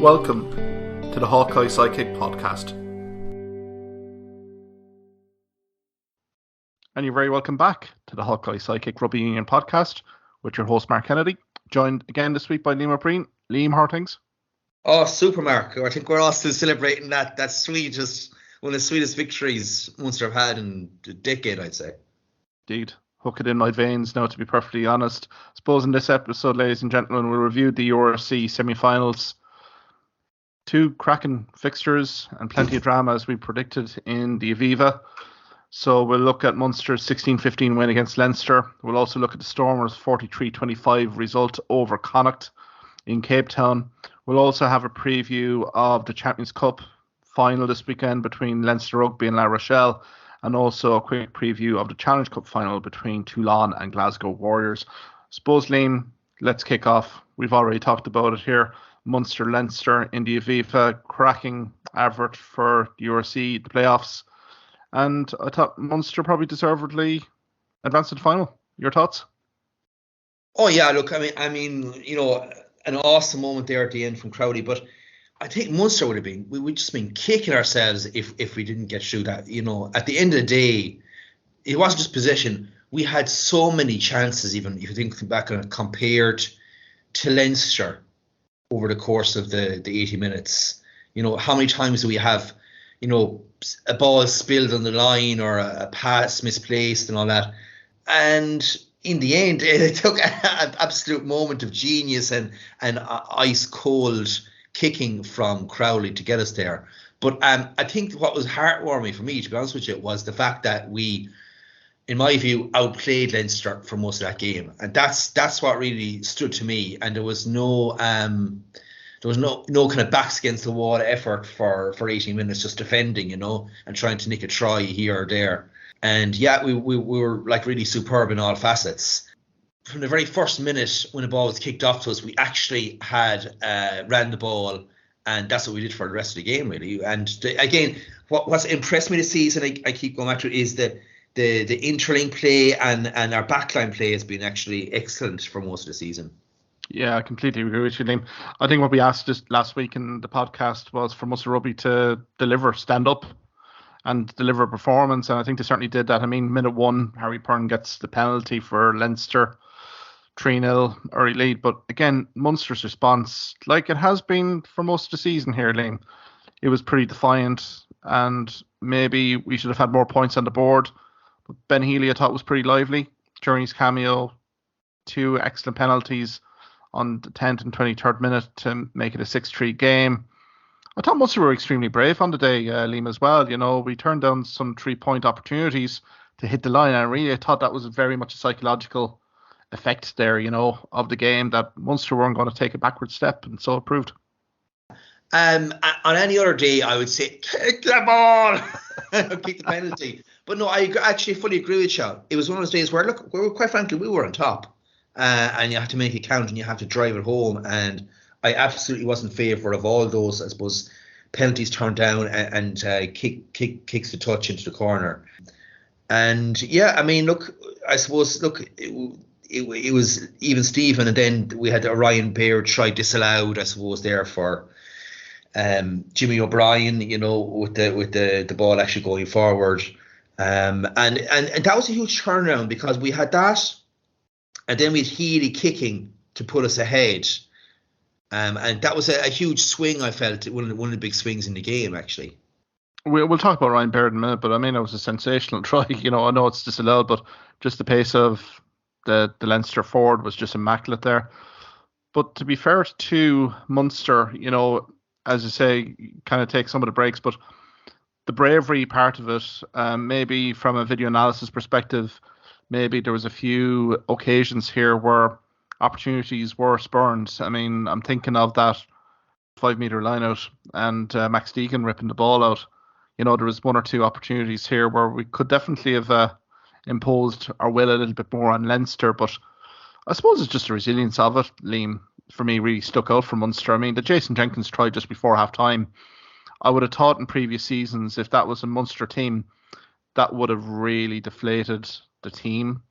Welcome to the Hawkeye Sidekick podcast. And you're very welcome back to the Hawkeye Sidekick Rugby Union podcast with your host Mark Kennedy, joined again this week by Liam O'Brien. Liam, how are things? Oh, super, Mark. I think we're all still celebrating that sweetest, one of the sweetest victories Munster have had in a decade, I'd say. Indeed. Hook it in my veins now, to be perfectly honest. I suppose in this episode, ladies and gentlemen, we'll review the URC semi-finals. Two cracking fixtures and plenty of drama as we predicted in the Aviva. So we'll look at Munster's 16-15 win against Leinster. We'll also look at the Stormers' 43-25 result over Connacht in Cape Town. We'll also have a preview of the Champions Cup final this weekend between Leinster Rugby and La Rochelle, and also a quick preview of the Challenge Cup final between Toulon and Glasgow Warriors. Suppose, Liam, let's kick off. We've already talked about it here. Munster-Leinster in the Aviva, cracking advert for the URC, the playoffs. And I thought Munster probably deservedly advanced to the final. Your thoughts? Oh, yeah, look, I mean, you know, an awesome moment there at the end from Crowley, but I think Munster would have been, we would just been kicking ourselves if we didn't get through that. You know, at the end of the day, it wasn't just possession. We had so many chances, even if you think back on it, compared to Leinster over the course of the 80 minutes. You know, how many times do we have, you know, a ball spilled on the line or a pass misplaced and all that? And in the end, it took an absolute moment of genius and ice cold kicking from Crowley to get us there. But I think what was heartwarming for me, to be honest with you, was the fact that we, in my view, outplayed Leinster for most of that game, and that's what really stood to me. And there was no kind of backs against the wall effort for 80 minutes, just defending, you know, and trying to nick a try here or there. And yeah, we were like really superb in all facets. From the very first minute when the ball was kicked off to us, we actually had ran the ball, and that's what we did for the rest of the game, really. And again, what's impressed me this season, I keep going back to it, is that the interlink play and our backline play has been actually excellent for most of the season. Yeah, I completely agree with you, Liam. I think what we asked just last week in the podcast was for Munster Rugby to deliver, stand up and deliver a performance, and I think they certainly did that. I mean, minute one, Harry Pern gets the penalty for Leinster, 3-0 early lead. But again, Munster's response, like it has been for most of the season here, Liam, it was pretty defiant, and maybe we should have had more points on the board. But Ben Healy, I thought, was pretty lively during his cameo. Two excellent penalties on the 10th and 23rd minute to make it a 6-3 game. I thought Munster were extremely brave on the day, Liam, as well. You know, we turned down some 3-point opportunities to hit the line, and I really thought that was very much a psychological effect there, you know, of the game, that Munster weren't going to take a backward step, and so it proved. On any other day, I would say, kick the ball, kick the penalty. But no, I actually fully agree with you. It was one of those days where, look, quite frankly, we were on top, and you have to make it count and you have to drive it home. And I absolutely was in favour of all those, I suppose, penalties turned down and kicks to touch into the corner. And yeah, I mean, look, I suppose, look, it was even Stephen, and then we had Orion Baird try disallowed, I suppose, there for Jimmy O'Brien, you know, with the ball actually going forward. And that was a huge turnaround, because we had that, and then we had Healy kicking to put us ahead. And that was a huge swing, I felt, one of the big swings in the game, actually. We'll talk about Ryan Baird in a minute, but I mean, it was a sensational try. You know, I know it's disallowed, but just the pace of the Leinster forward was just immaculate there. But to be fair to Munster, you know, as I say, kind of take some of the breaks, but the bravery part of it, maybe from a video analysis perspective, maybe there was a few occasions here where opportunities were spurned. I mean, I'm thinking of that 5-metre line out and Max Deegan ripping the ball out. You know, there was one or two opportunities here where we could definitely have imposed our will a little bit more on Leinster, but I suppose it's just the resilience of it, Liam, for me, really stuck out for Munster. I mean, the Jason Jenkins try just before half-time, I would have thought in previous seasons, if that was a Munster team, that would have really deflated the team.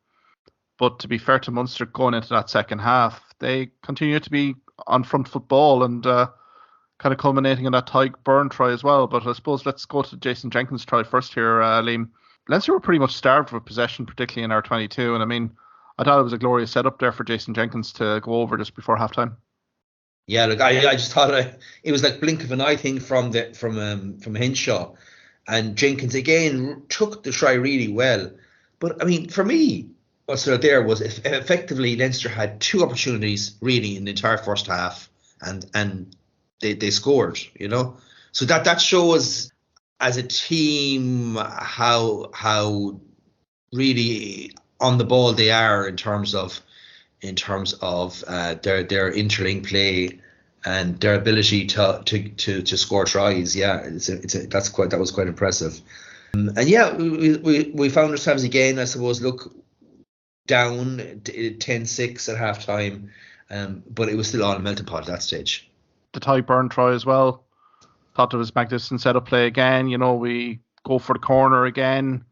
But to be fair to Munster, going into that second half, they continue to be on front football and kind of culminating in that Tyke Byrne try as well. But I suppose let's go to Jason Jenkins' try first here, Liam. Leinster were pretty much starved with possession, particularly in our 22, and I mean, I thought it was a glorious setup there for Jason Jenkins to go over just before halftime. Yeah, look, I just thought it was like blink of an eye thing from Henshaw, and Jenkins again took the try really well. But I mean, for me, what stood out there was effectively Leinster had two opportunities really in the entire first half, and they scored. So that shows as a team how really on the ball they are in terms of their interlink play and their ability to score tries. Yeah, that was quite impressive. And yeah, we found ourselves again, I suppose, down 10-6 at half time, but it was still on a melting pot at that stage. The Tyke Byrne try as well. Thought there was magnificent setup play again. We go for the corner again.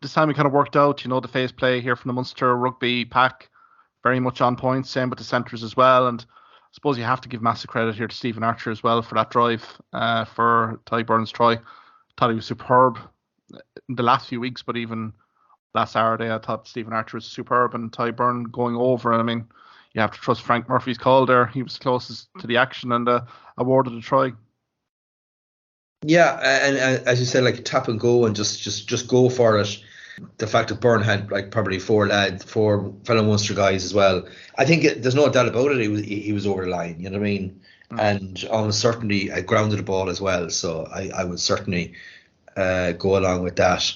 This time we kind of worked out, the phase play here from the Munster rugby pack, very much on point. Same with the centres as well. And I suppose you have to give massive credit here to Stephen Archer as well for that drive for Tyke Byrne's try. Thought he was superb in the last few weeks, but even last Saturday, I thought Stephen Archer was superb, and Tyke Byrne going over. And I mean, you have to trust Frank Murphy's call there. He was closest to the action and awarded a try. Yeah, and as you said, like tap and go and just go for it. The fact that Byrne had like probably four fellow Munster guys as well. I think there's no doubt about it. He was over the line. You know what I mean? And almost certainly grounded the ball as well. So I would certainly go along with that.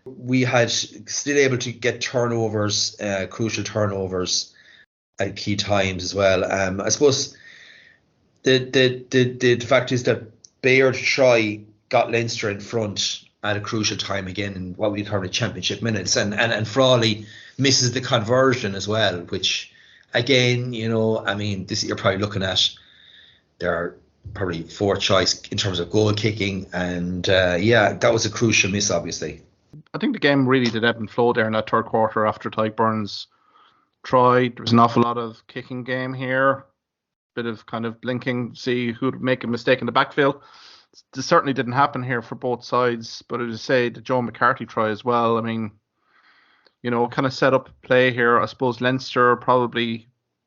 We had still able to get turnovers, crucial turnovers at key times as well. I suppose the fact is that Bayard try got Leinster in front at a crucial time again in what we call championship minutes, and Frawley misses the conversion as well, which again, I mean, this you're probably looking at there are probably four choice in terms of goal kicking, and that was a crucial miss, obviously. I think the game really did ebb and flow there in that third quarter after Tyke Byrne's try. There was an awful lot of kicking game here, bit of kind of blinking, see who'd make a mistake in the backfield. This certainly didn't happen here for both sides, but I would say the Joe McCarthy try as well. I mean, kind of set up play here. I suppose Leinster probably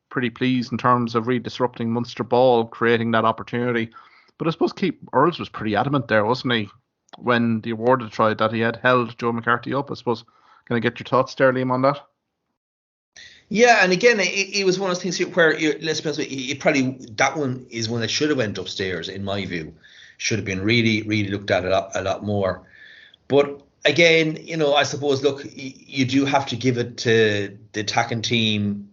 pretty pleased in terms of disrupting Munster ball, creating that opportunity. But I suppose Keith Earls was pretty adamant there, wasn't he, when the awarded try that he had held Joe McCarthy up. I suppose, can I get your thoughts there, Liam, on that? Yeah, and again, it was one of those things where, let's be honest, probably that one is one that should have went upstairs, in my view. Should have been really, really looked at a lot more. But again, I suppose, look, you do have to give it to the attacking team.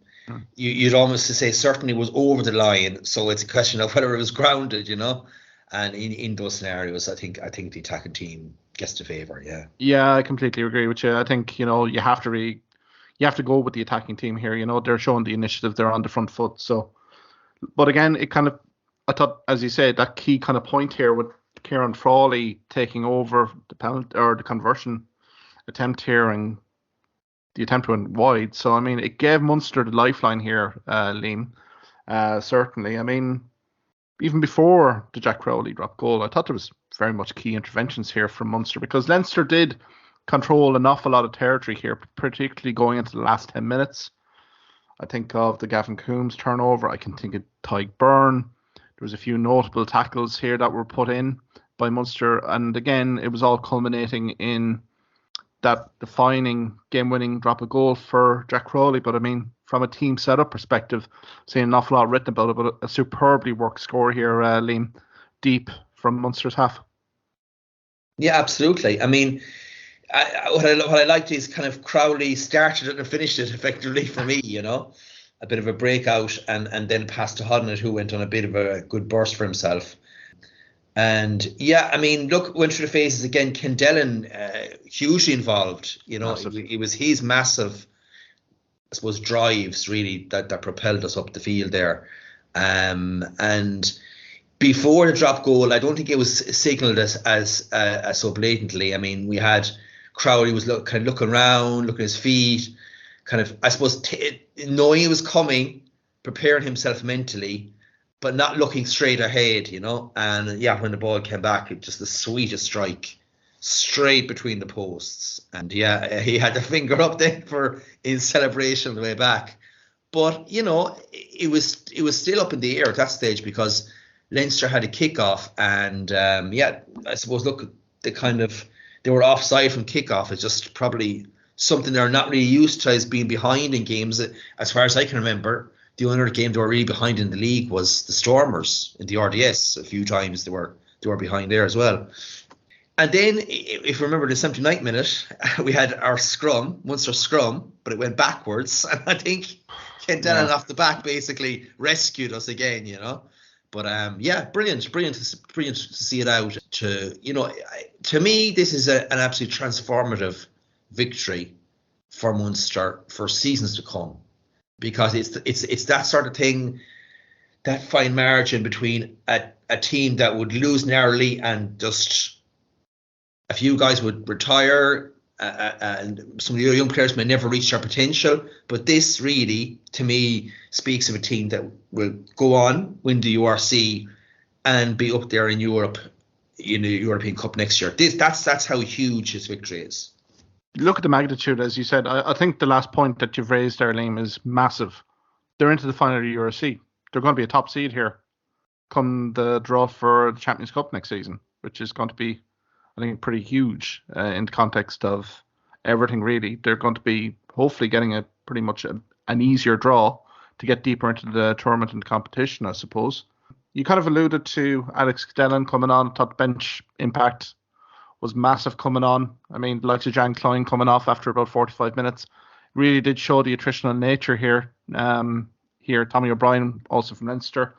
You'd almost say certainly was over the line. So it's a question of whether it was grounded, And in those scenarios, I think the attacking team gets the favour. Yeah. Yeah, I completely agree with you. I think you have to go with the attacking team here. They're showing the initiative. They're on the front foot. So, but again, I thought, as you said, that key kind of point here with Kieran Frawley taking over the penalty or the conversion attempt here, and the attempt went wide. So, I mean, it gave Munster the lifeline here, Liam. Certainly. I mean, even before the Jack Crowley drop goal, I thought there was very much key interventions here from Munster, because Leinster did control an awful lot of territory here, particularly going into the last 10 minutes. I think of the Gavin Coombs turnover. I can think of Tyke Byrne. There was a few notable tackles here that were put in by Munster. And again, it was all culminating in that defining game-winning drop of goal for Jack Crowley. But I mean, from a team setup perspective, seeing an awful lot written about it, but a superbly worked score here, Liam, deep from Munster's half. Yeah, absolutely. I mean, what I liked is kind of Crowley started it and finished it effectively for me, a bit of a breakout, and then passed to Hodnett, who went on a bit of a good burst for himself. And yeah, I mean, look, went through the phases again. Kendellen, hugely involved. It was his massive, I suppose, drives really that propelled us up the field there. And before the drop goal, I don't think it was signalled as so blatantly. I mean, we had Crowley was kind of looking around, looking at his feet, kind of, I suppose, knowing it was coming, preparing himself mentally, but not looking straight ahead, And yeah, when the ball came back, it just the sweetest strike, straight between the posts. And yeah, he had the finger up there in celebration on the way back. But it was still up in the air at that stage because Leinster had a kickoff, and I suppose look, they were offside from kickoff. It's just probably something they're not really used to as being behind in games. As far as I can remember, the only other game they were really behind in the league was the Stormers in the RDS. A few times they were behind there as well. And then, if you remember the 79th minute, we had our Munster scrum, but it went backwards. And I think Ken Dillon off the back basically rescued us again, But brilliant to see it out. To me, this is an absolute transformative victory for Munster for seasons to come, because it's that sort of thing, that fine margin between a team that would lose narrowly and just a few guys would retire, and some of the young players may never reach their potential. But this really, to me, speaks of a team that will go on, win the URC, and be up there in Europe, in the European Cup next year. That's how huge his victory is. Look at the magnitude, as you said. I think the last point that you've raised there, Liam, is massive. They're into the final of the URC. They're going to be a top seed here come the draw for the Champions Cup next season, which is going to be, I think, pretty huge in the context of everything, really. They're going to be hopefully getting pretty much an easier draw to get deeper into the tournament and competition, I suppose. You kind of alluded to Alex Dillon coming on. I thought bench impact was massive coming on. I mean, the likes of Jan Klein coming off after about 45 minutes really did show the attritional nature here. Tommy O'Brien, also from Leinster.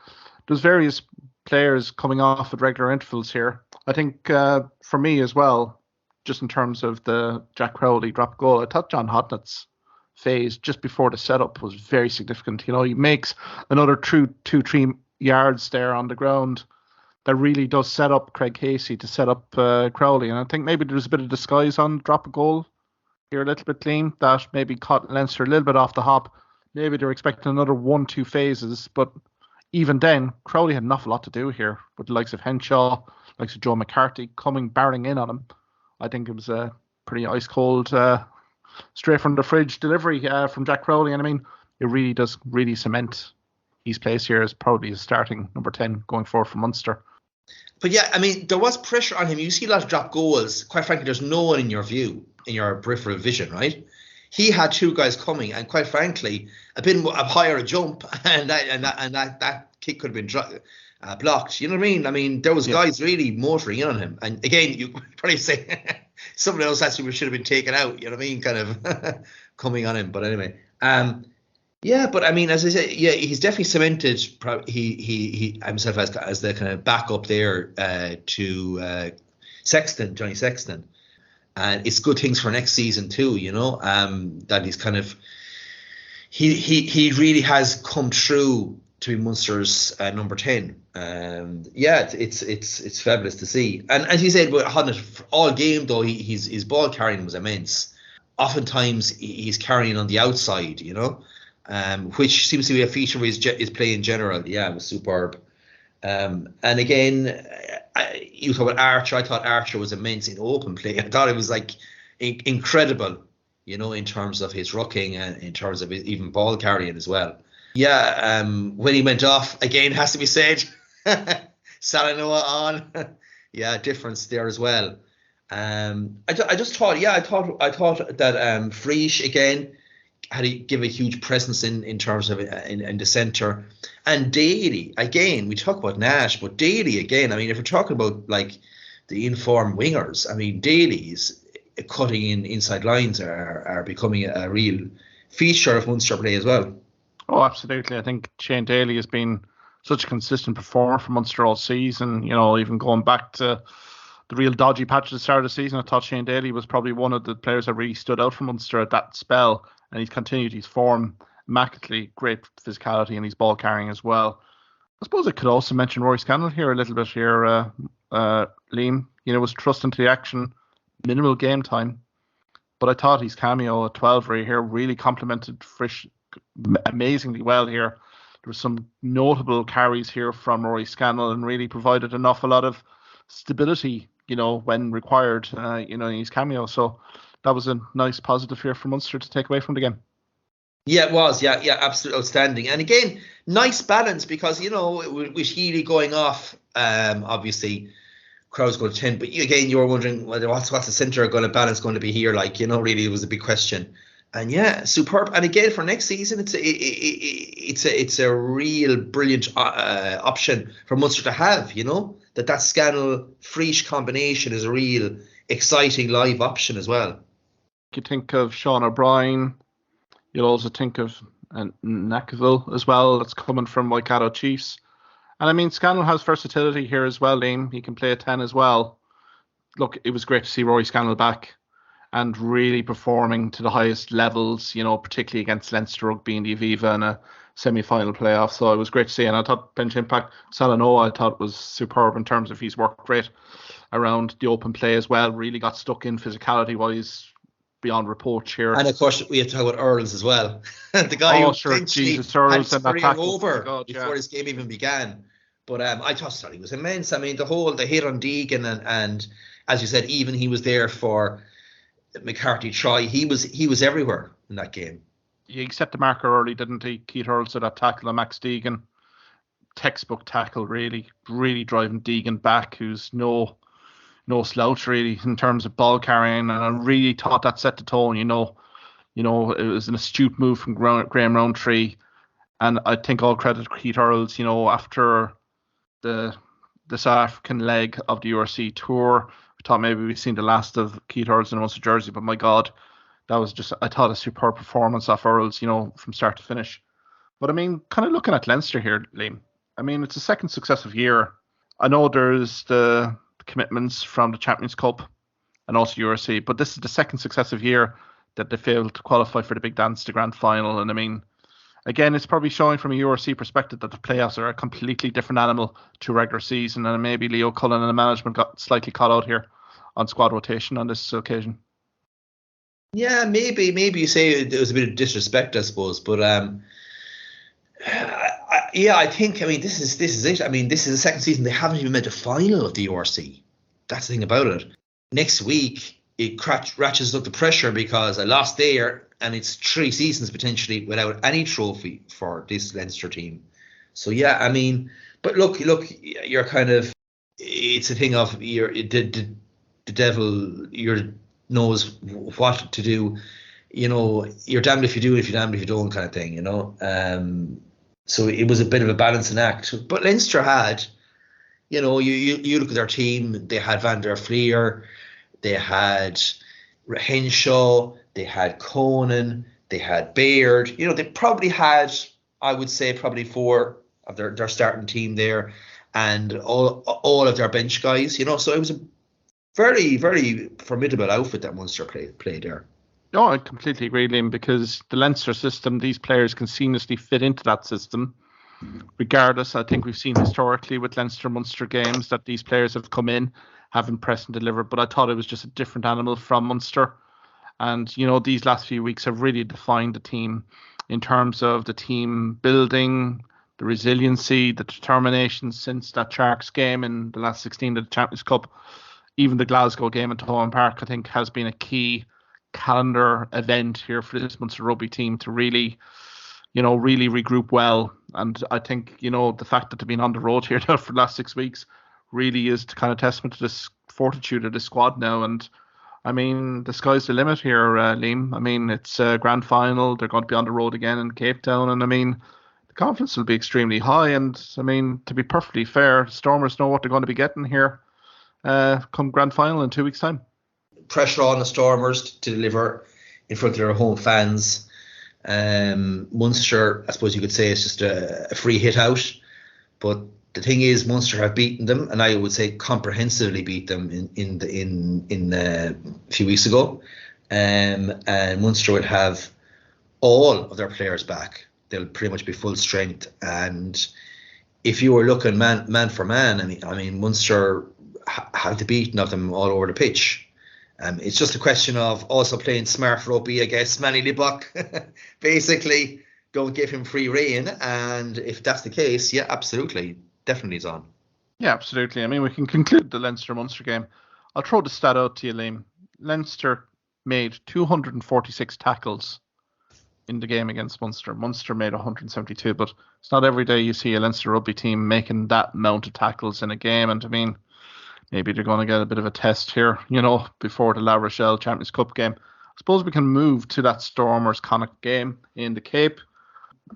There's various players coming off at regular intervals here. I think for me as well, just in terms of the Jack Crowley drop goal, I thought John Hodnett's phase just before the setup was very significant. He makes another 2-3 yards there on the ground that really does set up Craig Casey to set up Crowley. And I think maybe there's a bit of disguise on drop a goal here, a little bit clean, that maybe caught Leinster a little bit off the hop. Maybe they're expecting another 1-2 phases, but even then, Crowley had an awful lot to do here with the likes of Henshaw, likes of Joe McCarthy barreling in on him. I think it was a pretty ice cold, straight from the fridge delivery from Jack Crowley. And I mean, it really does cement his place here as probably his starting number 10 going forward for Munster. But yeah, I mean, there was pressure on him. You see a lot of drop goals. Quite frankly, there's no one in your view, in your peripheral vision, right? He had two guys coming, and quite frankly, a bit higher a jump, and that kick could have been blocked. You know what I mean? I mean, there was guys really motoring in on him, and again, you probably say someone else actually should have been taken out. You know what I mean? Kind of coming on him, but anyway, but I mean, as I said, he's definitely cemented. He himself as the kind of backup there to Johnny Sexton. And it's good things for next season too, that he's kind of he really has come true to be Munster's number 10. And it's fabulous to see. And as you said, but all game though, his ball carrying was immense. Oftentimes he's carrying on the outside, which seems to be a feature of his play in general. Yeah, it was superb. And again, you talk about Archer. I thought Archer was immense in open play. I thought it was like incredible, in terms of his rucking and in terms of his even ball carrying as well. Yeah, when he went off, again, has to be said, Salanoa on. Yeah, difference there as well. I just thought, I thought that Frisch again had to give a huge presence in terms of in the centre. And Daly, again, we talk about Nash, but Daly, again, I mean, if we're talking about like the informed wingers, I mean, Daly's cutting in inside lines are becoming a real feature of Munster play as well. Oh, absolutely. I think Shane Daly has been such a consistent performer for Munster all season, even going back to the real dodgy patch at the start of the season. I thought Shane Daly was probably one of the players that really stood out for Munster at that spell, and he's continued his form immaculately, great physicality and his ball carrying as well. I suppose I could also mention Rory Scannell here a little bit here, Liam. Was trusting to the action, minimal game time, but I thought his cameo at 12 right here really complemented Frisch amazingly well here. were some notable carries here from Rory Scannell and really provided an awful lot of stability, when required, in his cameo. So that was a nice positive here for Munster to take away from the game. Yeah, it was. Yeah, absolutely outstanding. And again, nice balance because, with Healy going off, obviously crowds going to 10. But again, you were wondering what's the centre going to balance going to be here? Really, it was a big question. And yeah, superb. And again, for next season, it's a real brilliant option for Munster to have. That Scannell Frisch combination is a real exciting live option as well. You think of Sean O'Brien. You'll also think of Nakaville as well. That's coming from Waikato Chiefs. And Scannell has versatility here as well, Liam. He can play a 10 as well. Look, it was great to see Rory Scannell back and really performing to the highest levels, particularly against Leinster Rugby in the Aviva in a semi-final playoff. So it was great to see. And I thought bench impact, Salanoa, I thought was superb in terms of his work rate around the open play as well. Really got stuck in physicality-wise, beyond reproach here. And of course, we have to talk about Earls as well. The guy who essentially had his career over before this game even began. But I thought he was immense. The hit on Deegan and as you said, even he was there for McCarthy Troy. He was everywhere in that game. He set the marker early, didn't he? Keith Earls to that tackle on Max Deegan. Textbook tackle, really driving Deegan back, who's no slouch really in terms of ball carrying, and I really thought that set the tone. It was an astute move from Graham Rowntree, and I think all credit to Keith Earls. After the South African leg of the URC tour, we thought maybe we'd seen the last of Keith Earls in a Munster jersey, but my God, that was I thought a superb performance off Earls, from start to finish. But kind of looking at Leinster here, Liam. It's a second successive year. I know there's the commitments from the Champions Cup and also URC, but this is the second successive year that they failed to qualify for the big dance, the grand final. And again, it's probably showing from a URC perspective that the playoffs are a completely different animal to regular season, and maybe Leo Cullen and the management got slightly caught out here on squad rotation on this occasion. Yeah, maybe you say it was a bit of disrespect, I suppose, but I think this is it. This is the second season they haven't even made a final of the URC. That's the thing about it. Next week it ratchets up the pressure because I lost there, and it's 3 seasons potentially without any trophy for this Leinster team. So yeah, but look, you're kind of, it's a thing of the devil knows what to do. You're damned if you do, if you're damned if you don't, kind of thing. So it was a bit of a balancing act. But Leinster had, you look at their team, they had Van der Fleer, they had Henshaw, they had Conan, they had Baird. They probably had, I would say, probably 4 of their starting team there and all of their bench guys, So it was a very, very formidable outfit that Munster played there. No, I completely agree, Liam, because the Leinster system, these players can seamlessly fit into that system. Regardless, I think we've seen historically with Leinster-Munster games that these players have come in, have impressed and delivered, but I thought it was just a different animal from Munster. And, these last few weeks have really defined the team in terms of the team building, the resiliency, the determination since that Sharks game in the last 16 of the Champions Cup. Even the Glasgow game at Thomond Park, I think, has been a key calendar event here for this Munster rugby team to really regroup well. And I think, the fact that they've been on the road here now for the last 6 weeks really is to kind of testament to this fortitude of the squad now. And the sky's the limit here, Liam. It's a grand final. They're going to be on the road again in Cape Town. And the confidence will be extremely high. And to be perfectly fair, Stormers know what they're going to be getting here come grand final in 2 weeks' time. Pressure on the Stormers to deliver in front of their home fans. Munster, I suppose you could say, is just a free hit out. But the thing is, Munster have beaten them, and I would say comprehensively beat them in a few weeks ago. And Munster would have all of their players back. They'll pretty much be full strength. And if you were looking man for man, Munster have the beating of them all over the pitch. It's just a question of also playing smart rugby, I guess. Manny Libok, basically, don't give him free rein. And if that's the case, yeah, absolutely, definitely he's on. Yeah, absolutely. I mean, we can conclude the Leinster-Munster game. I'll throw the stat out to you, Liam. Leinster made 246 tackles in the game against Munster. Munster made 172, but it's not every day you see a Leinster rugby team making that amount of tackles in a game. And I mean, maybe they're going to get a bit of a test here, before the La Rochelle Champions Cup game. I suppose we can move to that Stormers Connacht game in the Cape.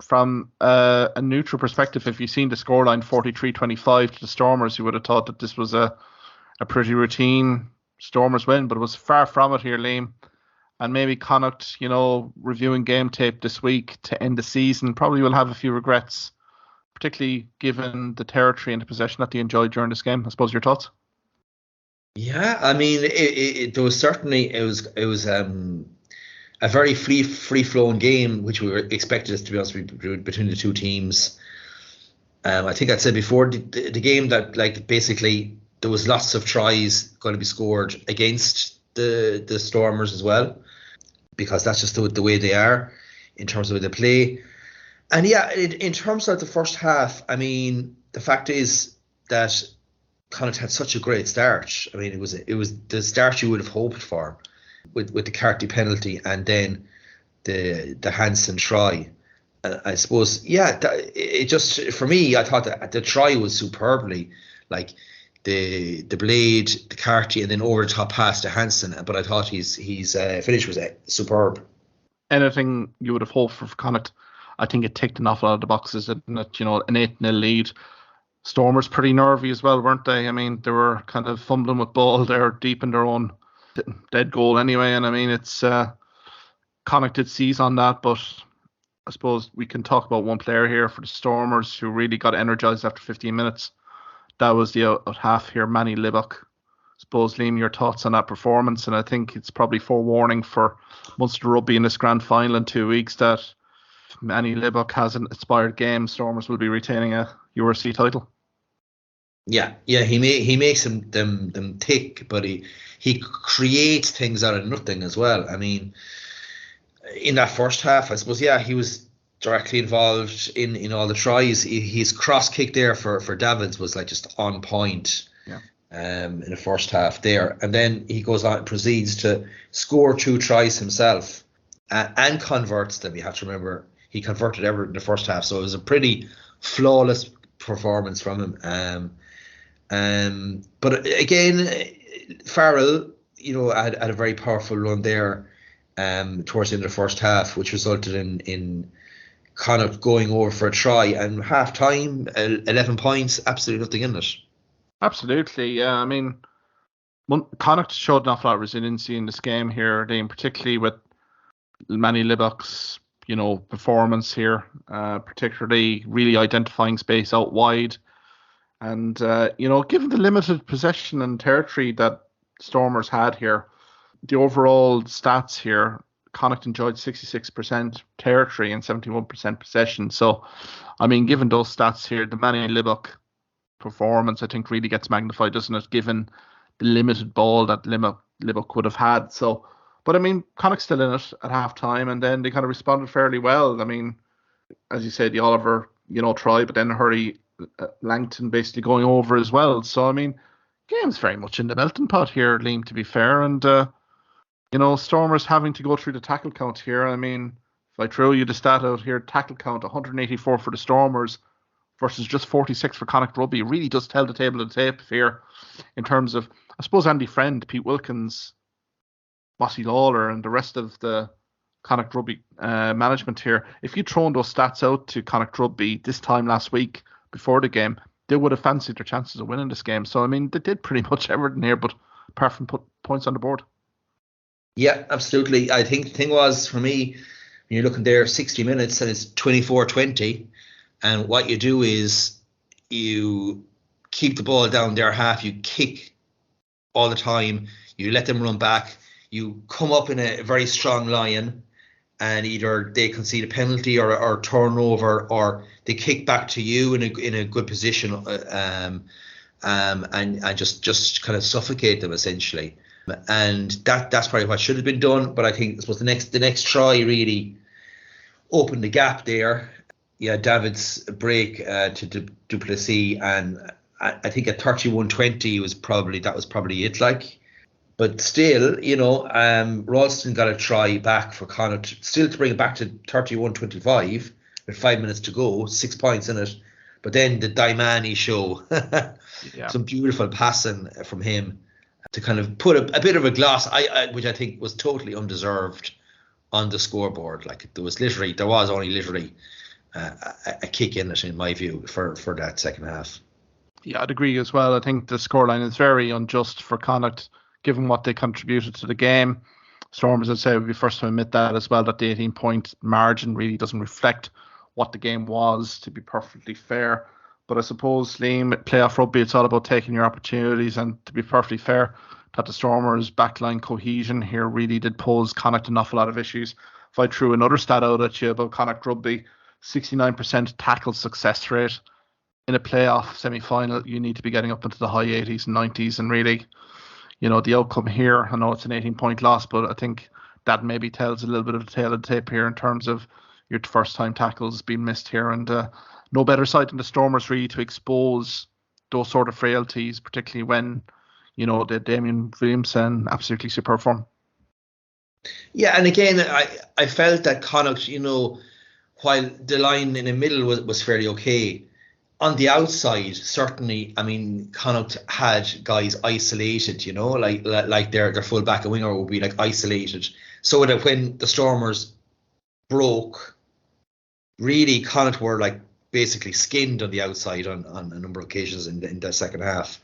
From a neutral perspective, if you've seen the scoreline 43-25 to the Stormers, you would have thought that this was a pretty routine Stormers win, but it was far from it here, Liam. And maybe Connacht, reviewing game tape this week to end the season, probably will have a few regrets, particularly given the territory and the possession that they enjoyed during this game. I suppose your thoughts? Yeah, I mean, there was certainly it was a very free flowing game, which we were expected us to be honest between the two teams. I think I'd said before the game that basically there was lots of tries going to be scored against the Stormers as well, because that's just the way they are in terms of the way they play. And yeah, in terms of the first half, I mean, the fact is that Connacht had such a great start. I mean, it was the start you would have hoped for, with the Carty penalty and then the Hansen try. I suppose, yeah, it just, for me, I thought that the try was superbly, the blade, the Carty, and then over the top pass to Hansen. But I thought his finish was superb. Anything you would have hoped for Connacht, I think it ticked an awful lot of the boxes. An 8-0 lead. Stormers pretty nervy as well, weren't they? I mean, they were kind of fumbling with ball there deep in their own dead goal anyway. And I mean, it's Connacht did seize on that, but I suppose we can talk about one player here for the Stormers who really got energised after 15 minutes. That was the out half here, Manny Libok. I suppose, Liam, your thoughts on that performance? And I think it's probably forewarning for Munster Rugby in this grand final in 2 weeks that if Manny Libok has an inspired game, Stormers will be retaining a URC title. Yeah, he makes them tick, but he creates things out of nothing as well. I mean, in that first half, I suppose, yeah, he was directly involved in all the tries. His cross kick there for Davids was just on point. Yeah. In the first half there, and then he goes on and proceeds to score 2 tries himself and converts them. You have to remember he converted everything in the first half, so it was a pretty flawless performance from him. But again, Farrell, had a very powerful run there towards the end of the first half, which resulted in Connacht going over for a try, and half time, 11 points, absolutely nothing in it. Absolutely, yeah. I mean, Connacht showed an awful lot of resiliency in this game here, particularly with Manny Libok's, performance here, particularly really identifying space out wide. And, given the limited possession and territory that Stormers had here, the overall stats here, Connacht enjoyed 66% territory and 71% possession. So, I mean, given those stats here, the Manny Libok performance, I think, really gets magnified, doesn't it, given the limited ball that Libok would have had. So, but I mean, Connacht still in it at half time, and then they kind of responded fairly well. I mean, as you said, the Oliver, try, but then Hurry Langton basically going over as well. So, I mean, game's very much in the melting pot here, Liam, to be fair. And, Stormers having to go through the tackle count here. I mean, if I throw you the stat out here, tackle count 184 for the Stormers versus just 46 for Connacht Rugby, really does tell the table of the tape here in terms of, I suppose, Andy Friend, Pete Wilkins, Mossy Lawler, and the rest of the Connacht Rugby management here. If you'd thrown those stats out to Connacht Rugby this time last week before the game, they would have fancied their chances of winning this game. So, I mean, they did pretty much everything here, but apart from put points on the board. Yeah, absolutely. I think the thing was, for me, when you're looking there 60 minutes and it's 24-20, and what you do is you keep the ball down their half, you kick all the time, you let them run back, you come up in a very strong line, and either they concede a penalty or turnover, or they kick back to you in a good position, and just kind of suffocate them essentially. And that's probably what should have been done. But I think, I suppose, the next try really opened the gap there. Yeah, David's break to Duplessis, and I think at 31-20 was probably it. Like, but still, Ralston got a try back for Connacht, still to bring it back to 31-25 with 5 minutes to go, 6 points in it. But then the Daimani show, some beautiful passing from him to kind of put a bit of a gloss, which I think was totally undeserved on the scoreboard. Like there was only literally a kick in it, in my view, for that second half. Yeah, I'd agree as well. I think the scoreline is very unjust for Connacht, given what they contributed to the game. Stormers, I'd say, would be first to admit that as well, that the 18-point margin really doesn't reflect what the game was, to be perfectly fair. But I suppose, Liam, playoff rugby, it's all about taking your opportunities, and to be perfectly fair, that the Stormers' backline cohesion here really did pose Connacht an awful lot of issues. If I threw another stat out at you about Connacht rugby, 69% tackle success rate. In a playoff semi-final, you need to be getting up into the high 80s and 90s, and really, the outcome here, I know it's an 18-point loss, but I think that maybe tells a little bit of the tale of the tape here in terms of your first-time tackles being missed here, and no better side than the Stormers really to expose those sort of frailties, particularly when, the Damien Williamson absolutely superb form. Yeah, and again, I felt that Connacht, while the line in the middle was fairly okay, on the outside, certainly, I mean, Connacht had guys isolated, like their full back and winger would be like isolated, so that when the Stormers broke, really Connacht were like basically skinned on the outside on a number of occasions in the second half.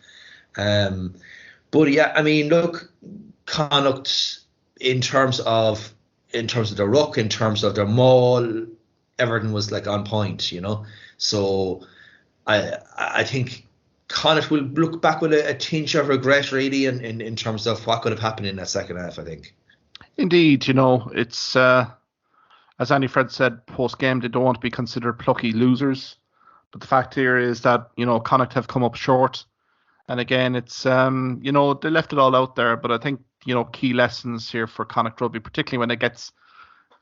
But yeah, I mean, look, Connacht in terms of the ruck, in terms of their maul, everything was like on point, So I think Connacht will look back with a tinge of regret, really, in terms of what could have happened in that second half, I think. Indeed, it's as Andy Fred said post game, they don't want to be considered plucky losers. But the fact here is that Connacht have come up short, and again, it's they left it all out there. But I think key lessons here for Connacht rugby, particularly when it gets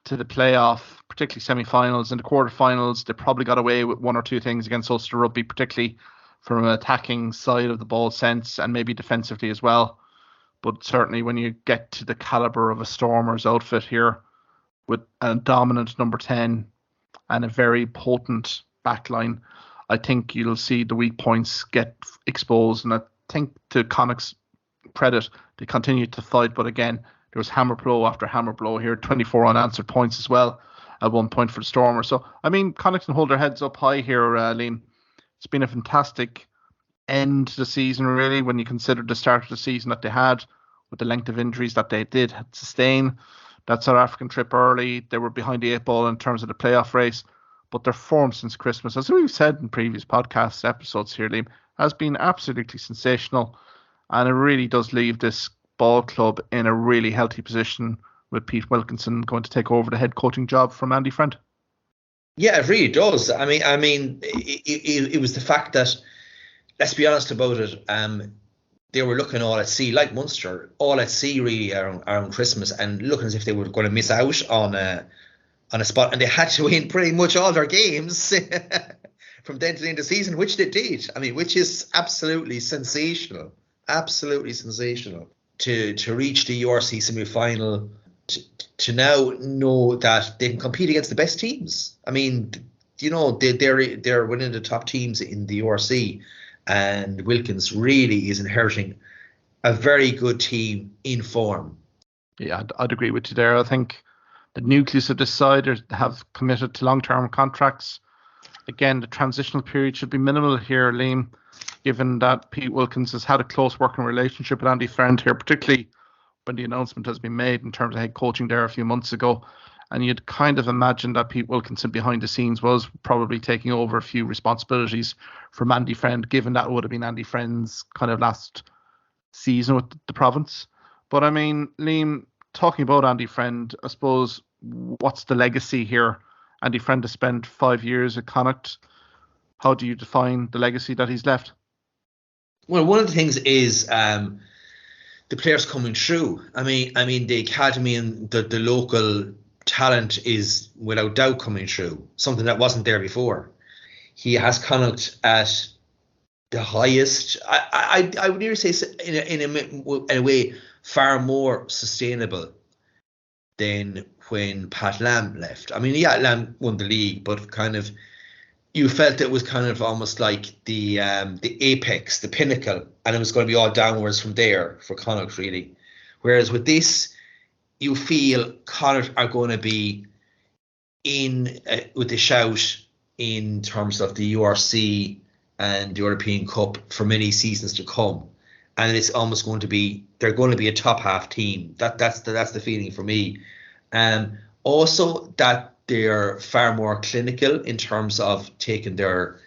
to the playoff, particularly semi-finals and the quarterfinals, they probably got away with one or two things against Ulster rugby, particularly from an attacking side of the ball sense and maybe defensively as well. But certainly when you get to the caliber of a Stormers outfit here with a dominant number 10 and a very potent backline, I think you'll see the weak points get exposed. And I think, to Connacht's credit, they continue to fight, but again, there was hammer blow after hammer blow here, 24 unanswered points as well at one point for the Stormers. So, I mean, Connacht can hold their heads up high here, Liam. It's been a fantastic end to the season, really, when you consider the start of the season that they had with the length of injuries that they did sustain. That South African trip early, they were behind the 8 ball in terms of the playoff race, but their form since Christmas, as we've said in previous podcast episodes here, Liam, has been absolutely sensational, and it really does leave this ball club in a really healthy position with Pete Wilkinson going to take over the head coaching job from Andy Friend. Yeah, it really does. I mean, it was the fact that, let's be honest about it, they were looking all at sea, like Munster, all at sea really around Christmas, and looking as if they were going to miss out on a spot, and they had to win pretty much all their games from then to the end of the season, which they did. I mean, which is absolutely sensational. To reach the URC semi-final, to now know that they can compete against the best teams. I mean, they're one of the top teams in the URC, and Wilkins really is inheriting a very good team in form. Yeah, I'd agree with you there. I think the nucleus of this side have committed to long-term contracts. Again, the transitional period should be minimal here, Liam, given that Pete Wilkins has had a close working relationship with Andy Friend here, particularly when the announcement has been made in terms of head coaching there a few months ago. And you'd kind of imagine that Pete Wilkinson behind the scenes was probably taking over a few responsibilities from Andy Friend, given that would have been Andy Friend's kind of last season with the province. But I mean, Liam, talking about Andy Friend, I suppose, what's the legacy here? Andy Friend has spent 5 years at Connacht. How do you define the legacy that he's left? Well, one of the things is the players coming through. I mean, the academy and the local talent is without doubt coming through, something that wasn't there before. He has Connacht at the highest. I would nearly say in a way far more sustainable than when Pat Lam left. I mean, yeah, Lam won the league, but kind of you felt it was kind of almost like the apex, the pinnacle, and it was going to be all downwards from there for Connacht, really. Whereas with this, you feel Connacht are going to be in with the shout in terms of the URC and the European Cup for many seasons to come, and it's almost going to be they're going to be a top half team. That's the feeling for me. Also that they're far more clinical in terms of taking their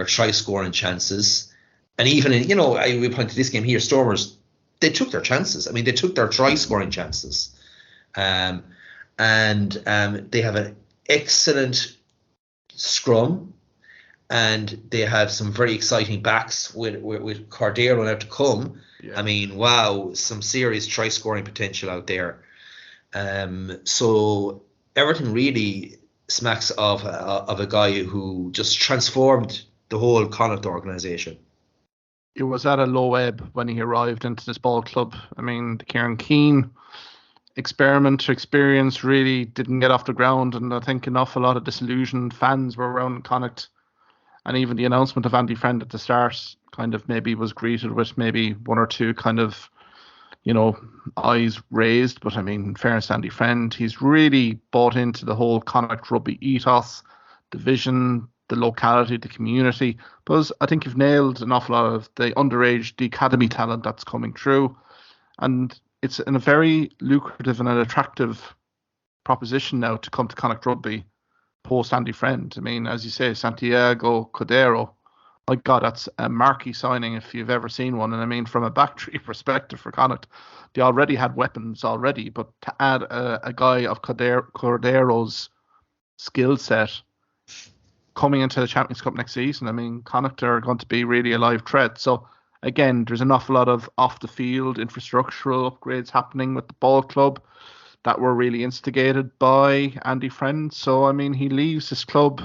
try scoring chances, and even in we point to this game here, Stormers, they took their chances. I mean, they took their try scoring chances, and they have an excellent scrum. And they have some very exciting backs with Cordero out to come. Yeah. I mean, wow, some serious try-scoring potential out there. So everything really smacks of a guy who just transformed the whole Connacht organisation. It was at a low ebb when he arrived into this ball club. I mean, the Kieran Keane experience really didn't get off the ground, and I think an awful lot of disillusioned fans were around Connacht. And even the announcement of Andy Friend at the start kind of maybe was greeted with maybe one or two kind of, eyes raised. But I mean, in fairness to Andy Friend, he's really bought into the whole Connacht rugby ethos, the vision, the locality, the community. Because I think you've nailed an awful lot of the underage, the academy talent that's coming through. And it's in a very lucrative and an attractive proposition now to come to Connacht rugby post Andy Friend. I mean, as you say, Santiago Cordero, my God, that's a marquee signing if you've ever seen one. And I mean, from a back three perspective for Connacht, they already had weapons already, but to add a guy of Cordero's skill set coming into the Champions Cup next season, I mean, Connacht are going to be really a live threat. So again, there's an awful lot of off the field infrastructural upgrades happening with the ball club that were really instigated by Andy Friend. So, I mean, he leaves his club,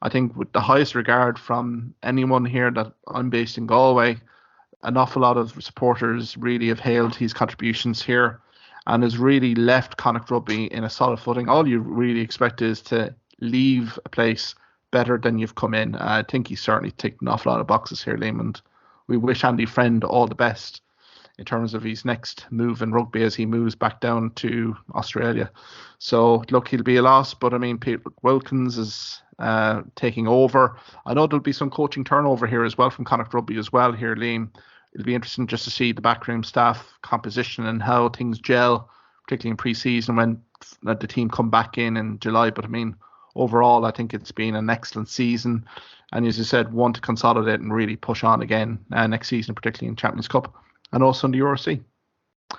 I think, with the highest regard from anyone here that I'm based in Galway. An awful lot of supporters really have hailed his contributions here and has really left Connacht Rugby in a solid footing. All you really expect is to leave a place better than you've come in. I think he's certainly ticked an awful lot of boxes here, Liam, and we wish Andy Friend all the best in terms of his next move in rugby as he moves back down to Australia. So, look, he'll be a loss, but I mean, Peter Wilkins is taking over. I know there'll be some coaching turnover here as well from Connacht Rugby as well here, Liam. It'll be interesting just to see the backroom staff composition and how things gel, particularly in pre-season when the team come back in July. But I mean, overall, I think it's been an excellent season. And as you said, one to consolidate and really push on again next season, particularly in Champions Cup. And also in the URC.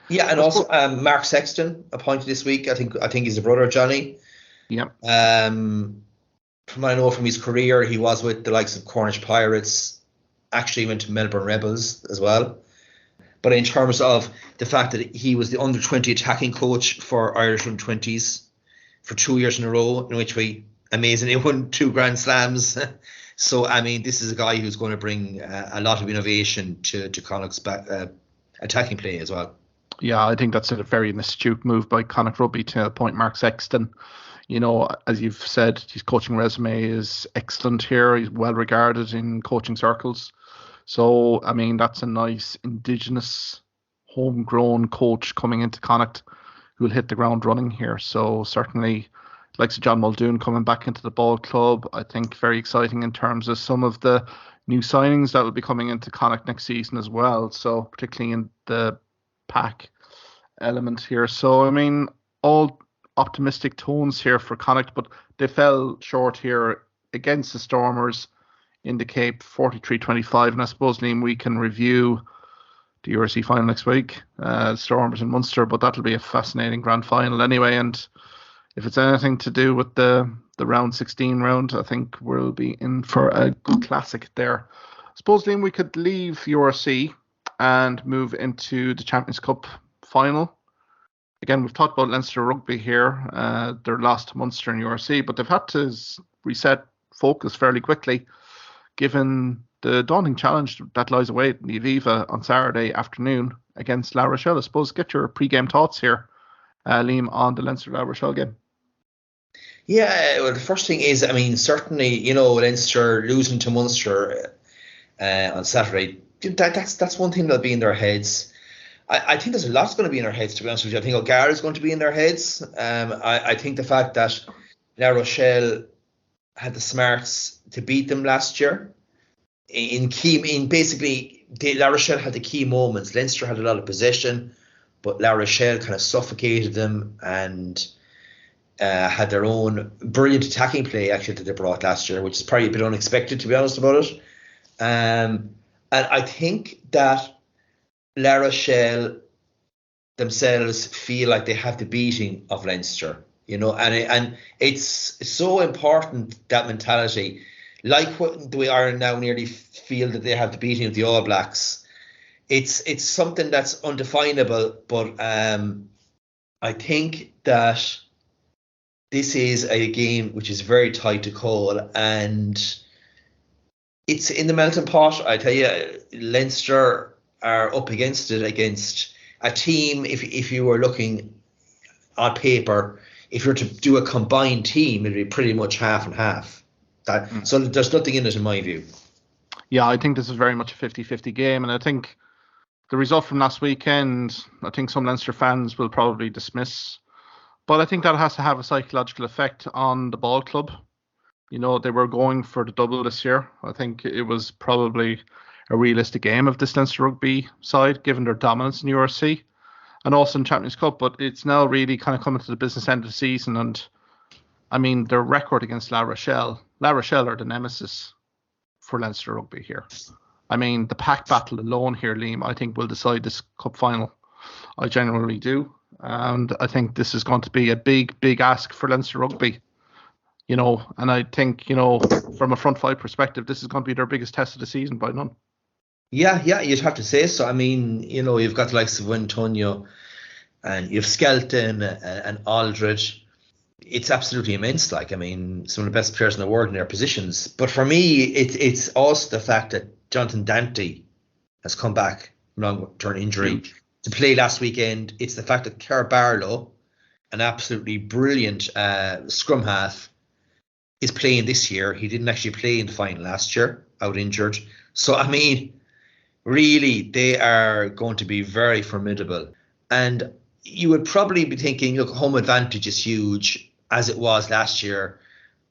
Yeah, and also Mark Sexton appointed this week. I think he's a brother of Johnny. Yeah. From what I know from his career, he was with the likes of Cornish Pirates. Actually went to Melbourne Rebels as well. But in terms of the fact that he was the under-20 attacking coach for Irish under-20s for 2 years in a row, in which we amazingly won 2 Grand Slams. So, I mean, this is a guy who's going to bring a lot of innovation to Connacht's attacking play as well. Yeah, I think that's a very astute move by Connacht Rugby to appoint Mark Sexton. As you've said, his coaching resume is excellent here. He's well regarded in coaching circles. So, I mean, that's a nice indigenous, homegrown coach coming into Connacht who will hit the ground running here. So, certainly, like John Muldoon coming back into the ball club, I think very exciting in terms of some of the new signings that will be coming into Connacht next season as well. So particularly in the pack element here. So, I mean, all optimistic tones here for Connacht, but they fell short here against the Stormers in the Cape, 43-25. And I suppose, Liam, we can review the URC final next week, Stormers and Munster, but that'll be a fascinating grand final anyway. And if it's anything to do with the round 16 round, I think we'll be in for a good classic there. I suppose, Liam, we could leave URC and move into the Champions Cup final. again, we've talked about Leinster Rugby here. Their loss to Munster in URC, but they've had to reset focus fairly quickly, given the daunting challenge that lies await in the Aviva on Saturday afternoon against La Rochelle. I suppose get your pre-game thoughts here, Liam, on the Leinster-La Rochelle game. Yeah, well, the first thing is, I mean, certainly, Leinster losing to Munster on Saturday, that's one thing that'll be in their heads. I think there's a lot going to be in their heads, to be honest with you. I think O'Gara is going to be in their heads. I think the fact that La Rochelle had the smarts to beat them last year basically, La Rochelle had the key moments. Leinster had a lot of possession, but La Rochelle kind of suffocated them and had their own brilliant attacking play actually that they brought last year, which is probably a bit unexpected, to be honest about it. And I think that La Rochelle themselves feel like they have the beating of Leinster, and it's so important, that mentality. Like what the way Ireland now nearly feel that they have the beating of the All Blacks. It's something that's undefinable, but I think that this is a game which is very tight to call, and it's in the melting pot. I tell you, Leinster are up against a team. If you were looking on paper, if you were to do a combined team, it'd be pretty much half and half. So there's nothing in it, in my view. Yeah, I think this is very much a 50-50 game, and I think the result from last weekend, I think some Leinster fans will probably dismiss, but I think that has to have a psychological effect on the ball club. They were going for the double this year. I think it was probably a realistic game of this Leinster Rugby side, given their dominance in URC and also in Champions Cup, but it's now really kind of coming to the business end of the season, and I mean, their record against La Rochelle are the nemesis for Leinster Rugby here. I mean, the pack battle alone here, Liam, I think will decide this cup final. I genuinely do. And I think this is going to be a big, big ask for Leinster Rugby. And I think, from a front five perspective, this is going to be their biggest test of the season by none. Yeah, you'd have to say so. I mean, you've got the likes of Wintonio and you've Skelton and Aldridge. It's absolutely immense. Like, I mean, some of the best players in the world in their positions. But for me, it's also the fact that Jonathan Dante has come back from long-term injury to play last weekend. It's the fact that Kerr Barlow, an absolutely brilliant scrum half, is playing this year. He didn't actually play in the final last year, out injured. So, I mean, really, they are going to be very formidable. And you would probably be thinking, look, home advantage is huge, as it was last year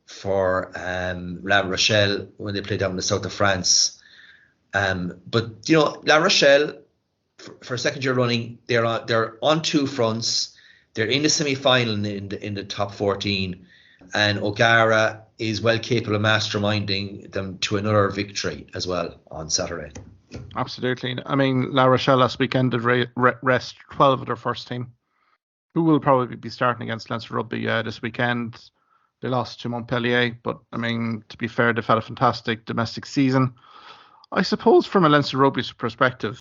for La Rochelle when they played down in the south of France. But La Rochelle, for a second year running, they're on two fronts. They're in the semi-final in the top 14, and O'Gara is well capable of masterminding them to another victory as well on Saturday. Absolutely. I mean, La Rochelle last weekend did rest 12 of their first team, who will probably be starting against Leinster Rugby this weekend. They lost to Montpellier, but I mean, to be fair, they've had a fantastic domestic season. I suppose from a Leinster Rugby's perspective,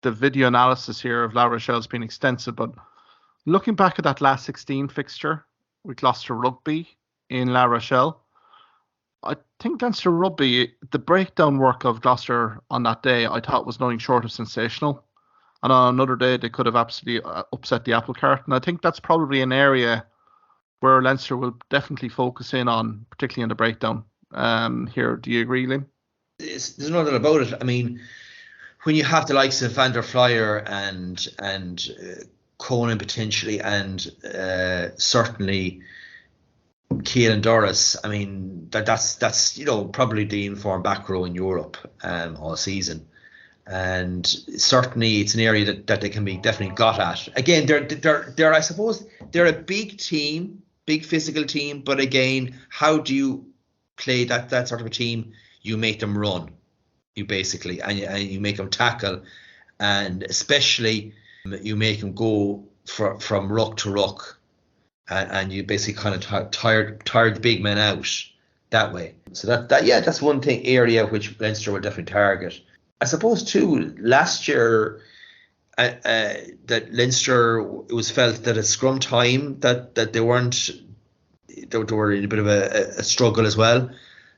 the video analysis here of La Rochelle has been extensive, but looking back at that last 16 fixture with Gloucester Rugby in La Rochelle, I think Leinster Rugby, the breakdown work of Gloucester on that day, I thought was nothing short of sensational. And on another day, they could have absolutely upset the apple cart. And I think that's probably an area where Leinster will definitely focus in on, particularly in the breakdown. Here, do you agree, Liam? There's no doubt about it. I mean, when you have the likes of Van der Flyer and Conan potentially, and certainly Keelan Doris, I mean, that's probably the informed back row in Europe all season. And certainly it's an area that they can be definitely got at. Again, they're I suppose they're a big team, big physical team, but again, how do you play that sort of a team? You make them run, you basically, and you make them tackle, and especially you make them go from ruck to ruck, and you basically kind of tire the big men out that way. So that's one area which Leinster will definitely target. I suppose too, last year, that Leinster, it was felt that at scrum time that they weren't, they were in a bit of a struggle as well.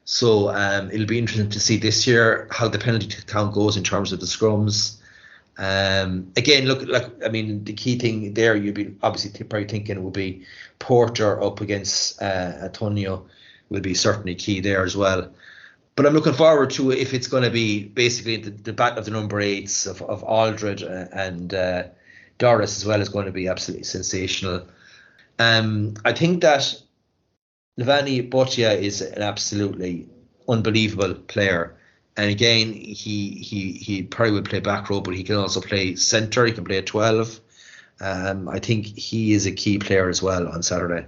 So it'll be interesting to see this year how the penalty count goes in terms of the scrums. Again, look, like, I mean, the key thing there, you'd be obviously probably thinking it would be Porter up against Antonio will be certainly key there as well. But I'm looking forward to if it's going to be basically the battle of the number eights of Aldred and Doris as well is going to be absolutely sensational. I think that Levani Botia is an absolutely unbelievable player. And again, he probably would play back row, but he can also play centre. He can play at 12. I think he is a key player as well on Saturday.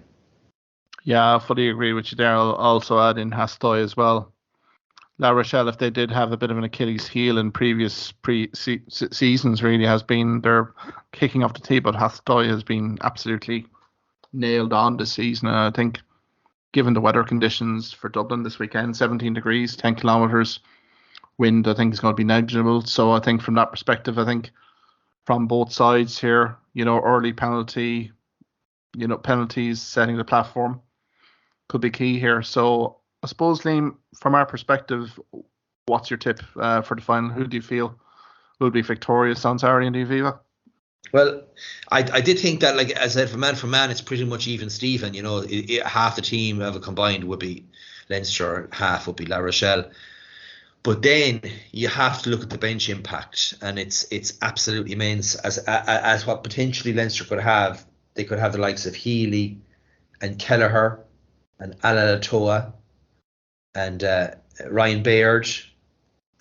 Yeah, I fully agree with you there. I'll also add in Hastoy as well. La Rochelle, if they did have a bit of an Achilles heel in previous seasons, really has been their kicking off the tee, but Hastoy has been absolutely nailed on this season. And I think, given the weather conditions for Dublin this weekend, 17 degrees, 10 kilometres, wind, I think is going to be negligible. So I think from that perspective, I think from both sides here, early penalties setting the platform could be key here. So I suppose, Liam, from our perspective, what's your tip for the final? Who do you feel will be victorious on Saturday in the Aviva? Well, I did think that, like I said, for man, it's pretty much even Steven. Half the team of a combined would be Leinster, half would be La Rochelle. But then you have to look at the bench impact, and it's absolutely immense as what potentially Leinster could have. They could have the likes of Healy and Kelleher and Alalatoa and Ryan Baird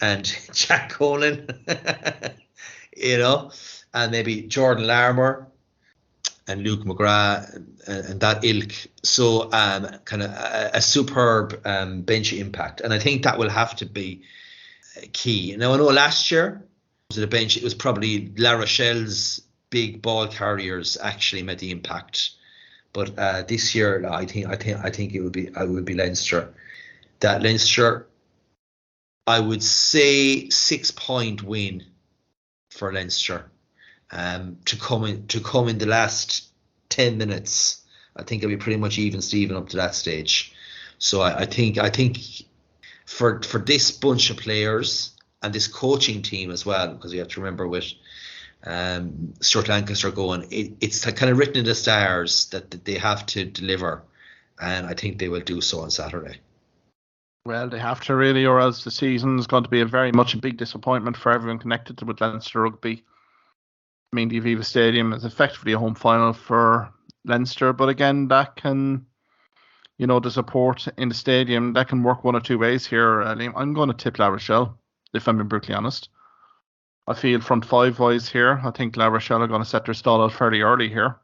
and Jack Conan, and maybe Jordan Larmour and Luke McGrath and that ilk. So kind of a superb bench impact. And I think that will have to be key. Now, I know last year, to the bench, it was probably La Rochelle's big ball carriers actually made the impact. But this year, I think it would be Leinster. That Leinster, I would say 6-point win for Leinster. To come in the last 10 minutes, I think it'll be pretty much even Steven up to that stage. So I think for this bunch of players and this coaching team as well, because you have to remember with Stuart Lancaster going, it's kind of written in the stars that they have to deliver, and I think they will do so on Saturday. Well, they have to really, or else the season's going to be very much a big disappointment for everyone connected with Leinster rugby. I mean, the Aviva Stadium is effectively a home final for Leinster, but again, that can, the support in the stadium, that can work one or two ways here. I'm going to tip La Rochelle, if I'm being brutally honest. I feel front five wise here, I think La Rochelle are going to set their stall out fairly early here.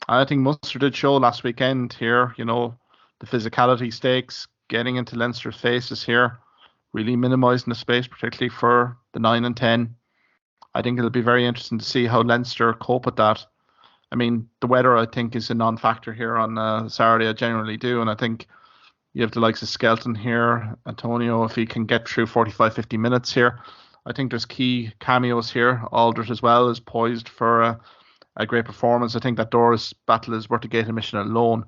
I think Munster did show last weekend here, the physicality stakes, getting into Leinster's faces here, really minimising the space, particularly for the 9 and 10. I think it'll be very interesting to see how Leinster cope with that. I mean, the weather, I think, is a non-factor here on Saturday. I generally do. And I think you have the likes of Skelton here, Antonio, if he can get through 45, 50 minutes here. I think there's key cameos here. Aldred as well is poised for a great performance. I think that Doris battle is worth the gate admission alone.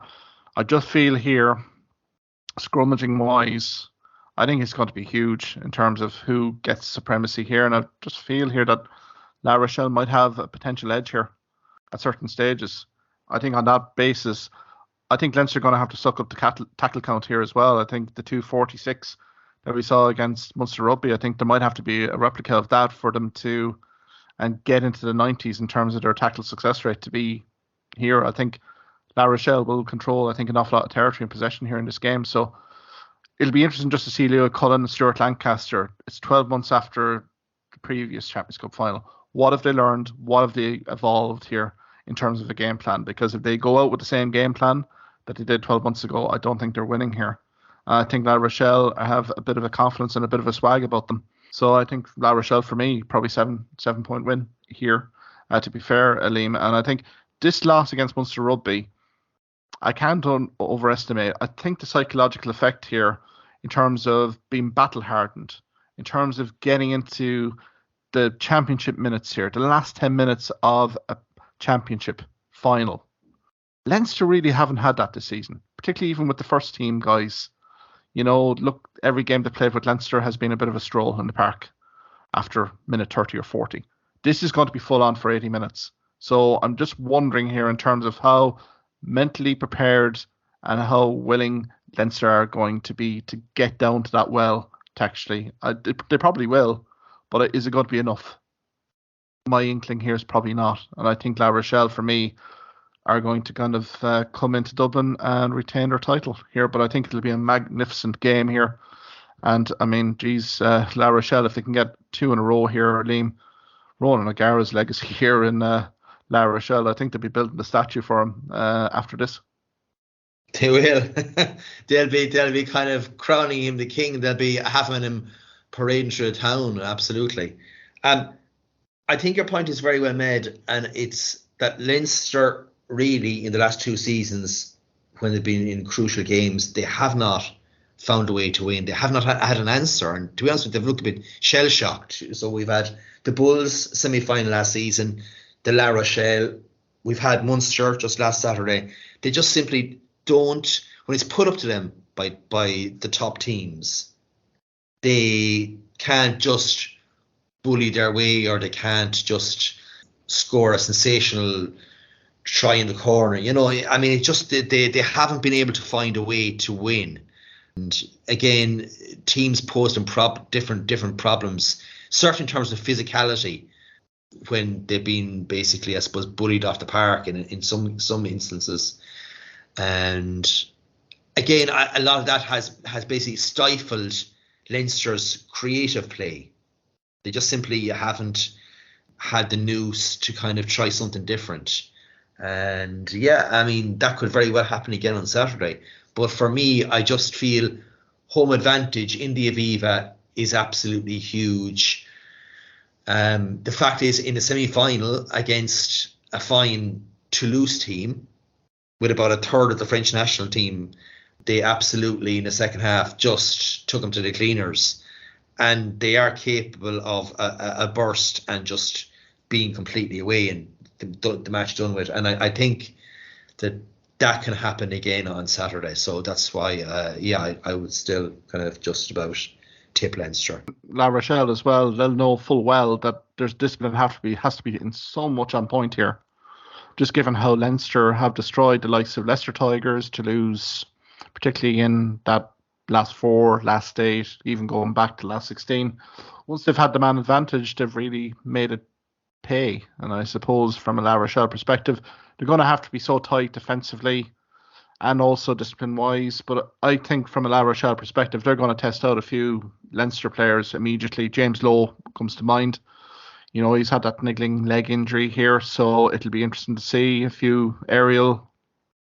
I just feel here, scrummaging-wise, I think it's going to be huge in terms of who gets supremacy here. And I just feel here that La Rochelle might have a potential edge here at certain stages. I think on that basis, I think Leinster are going to have to suck up the tackle count here as well. I think the 246 that we saw against Munster Rugby, I think there might have to be a replica of that for them to and get into the 90s in terms of their tackle success rate to be here. I think La Rochelle will control, I think, an awful lot of territory and possession here in this game. So it'll be interesting just to see Leo Cullen and Stuart Lancaster. It's 12 months after the previous Champions Cup final. What have they learned? What have they evolved here in terms of a game plan? Because if they go out with the same game plan that they did 12 months ago, I don't think they're winning here. I think La Rochelle have a bit of a confidence and a bit of a swag about them. So I think La Rochelle, for me, probably 7-point win here, to be fair, Liam. And I think this loss against Munster Rugby, I can't overestimate. I think the psychological effect here in terms of being battle-hardened, in terms of getting into the championship minutes here, the last 10 minutes of a championship final. Leinster really haven't had that this season, particularly even with the first team guys. Look, every game they played with Leinster has been a bit of a stroll in the park after minute 30 or 40. This is going to be full on for 80 minutes. So I'm just wondering here in terms of how mentally prepared and how willing Leinster are going to be to get down to that well, actually. They probably will, but is it going to be enough? My inkling here is probably not. And I think La Rochelle, for me, are going to kind of come into Dublin and retain their title here. But I think it'll be a magnificent game here. And, I mean, La Rochelle, if they can get 2 in a row here, Liam, Ronan O'Gara's legacy here in La Rochelle, I think they'll be building the statue for him after this. They will. they'll be kind of crowning him the king. They'll be having him parading through the town. Absolutely. I think your point is very well made, and it's that Leinster really in the last 2 seasons, when they've been in crucial games, they have not found a way to win. They have not had an answer, and to be honest with you, they've looked a bit shell shocked. So we've had the Bulls semi-final last season, the La Rochelle. We've had Munster just last Saturday. They just simply don't, when it's put up to them by the top teams, they can't just bully their way, or they can't just score a sensational try in the corner. I mean, it just they haven't been able to find a way to win. And again, teams pose them different problems, certainly in terms of physicality, when they've been basically, I suppose, bullied off the park in some instances. And again, a lot of that has basically stifled Leinster's creative play. They just simply haven't had the nous to kind of try something different. And yeah, I mean, that could very well happen again on Saturday. But for me, I just feel home advantage in the Aviva is absolutely huge. The fact is, in the semi-final against a fine Toulouse team, with about a third of the French national team, they absolutely, in the second half, just took them to the cleaners. And they are capable of a burst and just being completely away and the match done with. And I think that can happen again on Saturday. So that's why, I would still kind of just about tip Leinster. La Rochelle as well, they'll know full well that there's discipline has to be in so much on point here. Just given how Leinster have destroyed the likes of Leicester Tigers, Toulouse, particularly in that last 4, last 8, even going back to last 16. Once they've had the man advantage, they've really made it pay. And I suppose from a La Rochelle perspective, they're going to have to be so tight defensively and also discipline-wise. But I think from a La Rochelle perspective, they're going to test out a few Leinster players immediately. James Lowe comes to mind. He's had that niggling leg injury here, so it'll be interesting to see a few aerial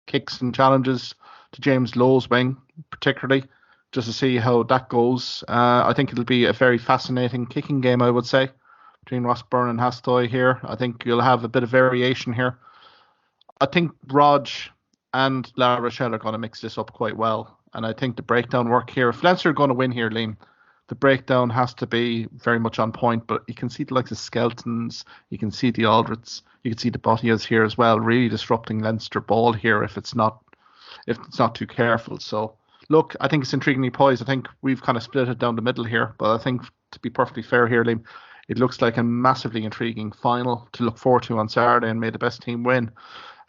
kicks and challenges to James Lowe's wing, particularly, just to see how that goes. I think it'll be a very fascinating kicking game, I would say, between Rossburn and Hastoy here. I think you'll have a bit of variation here. I think Rog and La Rochelle are going to mix this up quite well. And I think the breakdown work here, if Leinster are going to win here, Liam, the breakdown has to be very much on point. But you can see the likes of Skeltons, you can see the Aldrits, you can see the Bottias here as well, really disrupting Leinster ball here if it's not too careful. So look, I think it's intriguingly poised. I think we've kind of split it down the middle here, but I think to be perfectly fair here, Liam, it looks like a massively intriguing final to look forward to on Saturday, and may the best team win,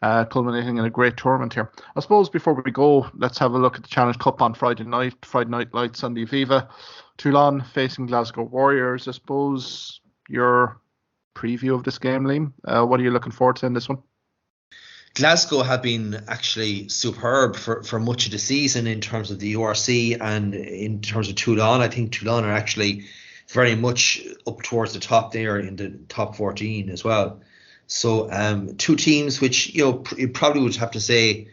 culminating in a great tournament here. I suppose before we go, let's have a look at the Challenge Cup on Friday night lights on the Aviva. Toulon facing Glasgow Warriors. I suppose your preview of this game, Liam, what are you looking forward to in this one? Glasgow have been actually superb for much of the season in terms of the URC, and in terms of Toulon, I think Toulon are actually very much up towards the top there in the top 14 as well. So 2 teams which, you probably would have to say,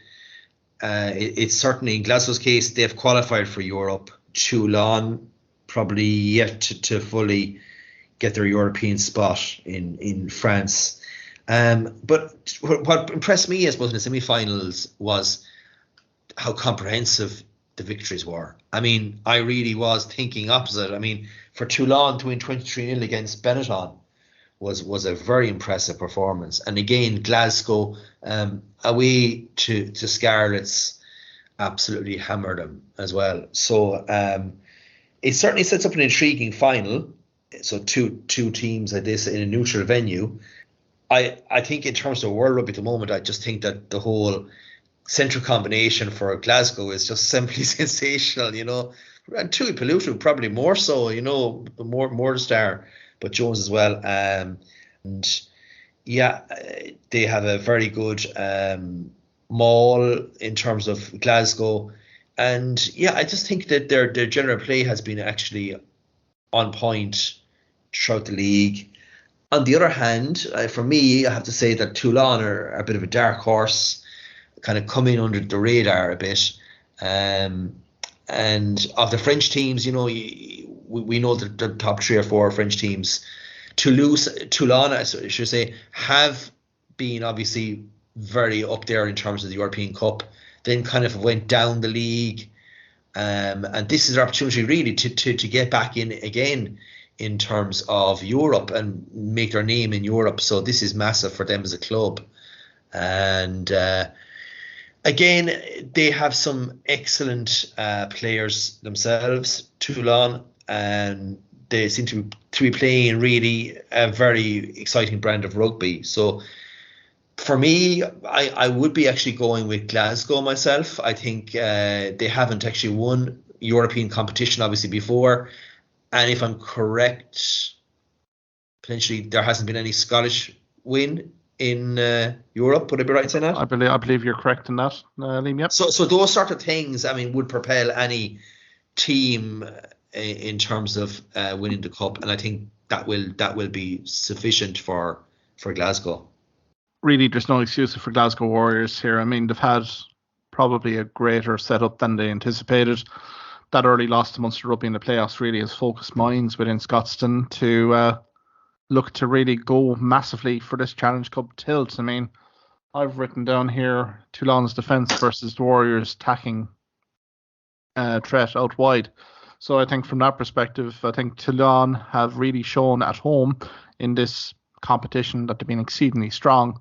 it's certainly in Glasgow's case, they've qualified for Europe. Toulon probably yet to fully get their European spot in France. But what impressed me, I suppose, in the semi-finals was how comprehensive the victories were. I mean, I really was thinking opposite. I mean, for Toulon to win 23-0 against Benetton was a very impressive performance. And again, Glasgow away to Scarlets absolutely hammered them as well. So it certainly sets up an intriguing final. So two teams like this in a neutral venue. I think in terms of World Rugby at the moment, I just think that the whole central combination for Glasgow is just simply sensational, you know. And Tui Pelutu probably more so, you know, more the star, but Jones as well. And yeah, they have a very good maul in terms of Glasgow. And yeah, I just think that their general play has been actually on point throughout the league. On the other hand, for me, I have to say that Toulon are a bit of a dark horse, kind of coming under the radar a bit. And of the French teams, you know, we know that the top 3 or 4 French teams, Toulon, I should say, have been obviously very up there in terms of the European Cup, then kind of went down the league. And this is their opportunity really to get back in again in terms of Europe and make their name in Europe. So this is massive for them as a club. And again, they have some excellent players themselves, Toulon, and they seem to be playing really a very exciting brand of rugby. So for me, I would be actually going with Glasgow myself. I think they haven't actually won European competition obviously before. And if I'm correct, potentially there hasn't been any Scottish win in Europe. Would I be right in saying that? I believe you're correct in that, Liam. Yep. So those sort of things, I mean, would propel any team in terms of winning the cup, and I think that will be sufficient for Glasgow. Really, there's no excuse for Glasgow Warriors here. I mean, they've had probably a greater setup than they anticipated. That early loss to Munster Rugby in the playoffs really has focused minds within Scotstoun to look to really go massively for this Challenge Cup tilt. I mean, I've written down here Toulon's defence versus the Warriors' attacking threat out wide. So I think from that perspective, I think Toulon have really shown at home in this competition that they've been exceedingly strong.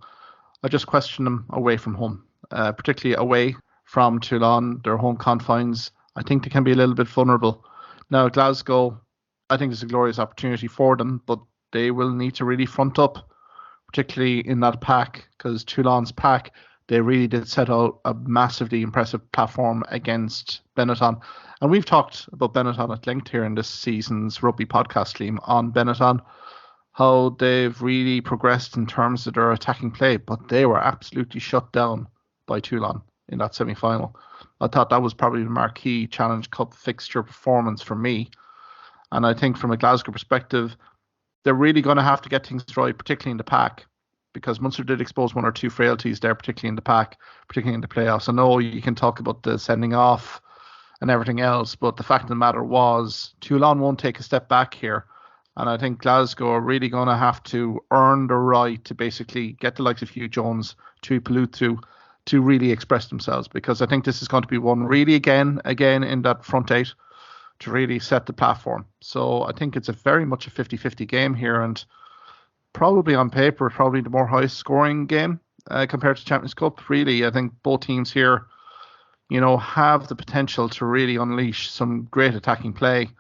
I just question them away from home, particularly away from Toulon, their home confines. I think they can be a little bit vulnerable. Now, Glasgow, I think it's a glorious opportunity for them, but they will need to really front up, particularly in that pack, because Toulon's pack, they really did set out a massively impressive platform against Benetton. And we've talked about Benetton at length here in this season's rugby podcast, Liam, on Benetton, how they've really progressed in terms of their attacking play, but they were absolutely shut down by Toulon in that semi-final. I thought that was probably the marquee Challenge Cup fixture performance for me. And I think from a Glasgow perspective, they're really going to have to get things right, particularly in the pack, because Munster did expose 1 or 2 frailties there, particularly in the pack, particularly in the playoffs. I know you can talk about the sending off and everything else, but the fact of the matter was Toulon won't take a step back here. And I think Glasgow are really going to have to earn the right to basically get the likes of Hugh Jones, Tui Pelutu, to really express themselves, because I think this is going to be one really again in that front 8 to really set the platform. So I think it's a very much a 50-50 game here, and probably on paper, probably the more high scoring game compared to Champions Cup. Really, I think both teams here, you know, have the potential to really unleash some great attacking play.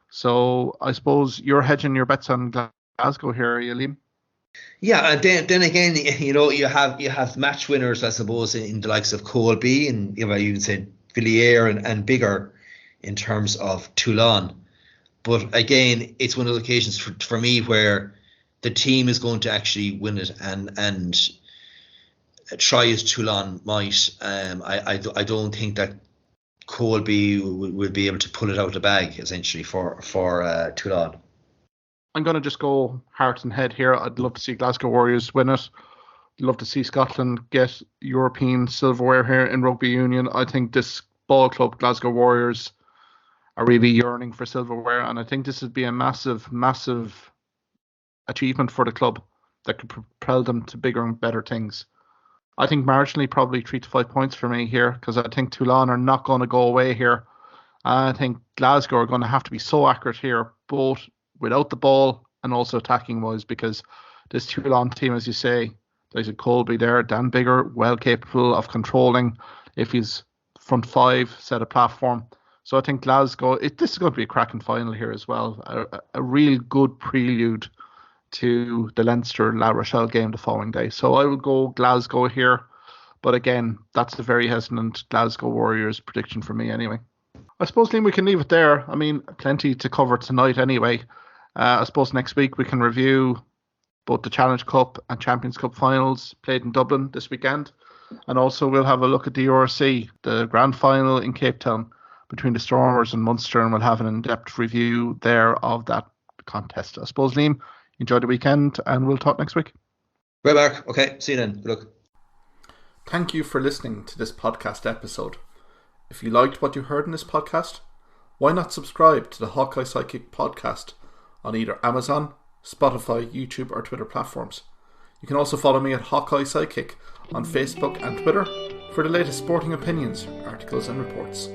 So I suppose you're hedging your bets on Glasgow here, Liam. Yeah, and then again, you know, you have match winners, I suppose, in the likes of Colby and, you know, you would say Villiers and bigger in terms of Toulon. But again, it's one of the occasions for me where the team is going to actually win it and try as Toulon might. I don't think that Colby will be able to pull it out of the bag essentially for Toulon. I'm going to just go heart and head here. I'd love to see Glasgow Warriors win it. I'd love to see Scotland get European silverware here in rugby union. I think this ball club, Glasgow Warriors, are really yearning for silverware, and I think this would be a massive, massive achievement for the club that could propel them to bigger and better things. I think marginally probably 3 to 5 points for me here because I think Toulon are not going to go away here. I think Glasgow are going to have to be so accurate here, both without the ball and also attacking wise, because this Toulon team, as you say, there's a Colby there, Dan Bigger, well capable of controlling if he's front five, set a platform. So I think Glasgow, this is going to be a cracking final here as well. A real good prelude to the Leinster La Rochelle game the following day. So I will go Glasgow here. But again, that's a very hesitant Glasgow Warriors prediction for me anyway. I suppose, Liam, we can leave it there. I mean, plenty to cover tonight anyway. I suppose next week we can review both the Challenge Cup and Champions Cup finals played in Dublin this weekend. And also we'll have a look at the URC, the grand final in Cape Town between the Stormers and Munster, and we'll have an in-depth review there of that contest. I suppose, Liam, enjoy the weekend and we'll talk next week. Right, Mark. Okay, see you then. Good luck. Thank you for listening to this podcast episode. If you liked what you heard in this podcast, why not subscribe to the Hawkeye Sidekick podcast on either Amazon, Spotify, YouTube or Twitter platforms. You can also follow me at Hawkeye Sidekick on Facebook and Twitter for the latest sporting opinions, articles and reports.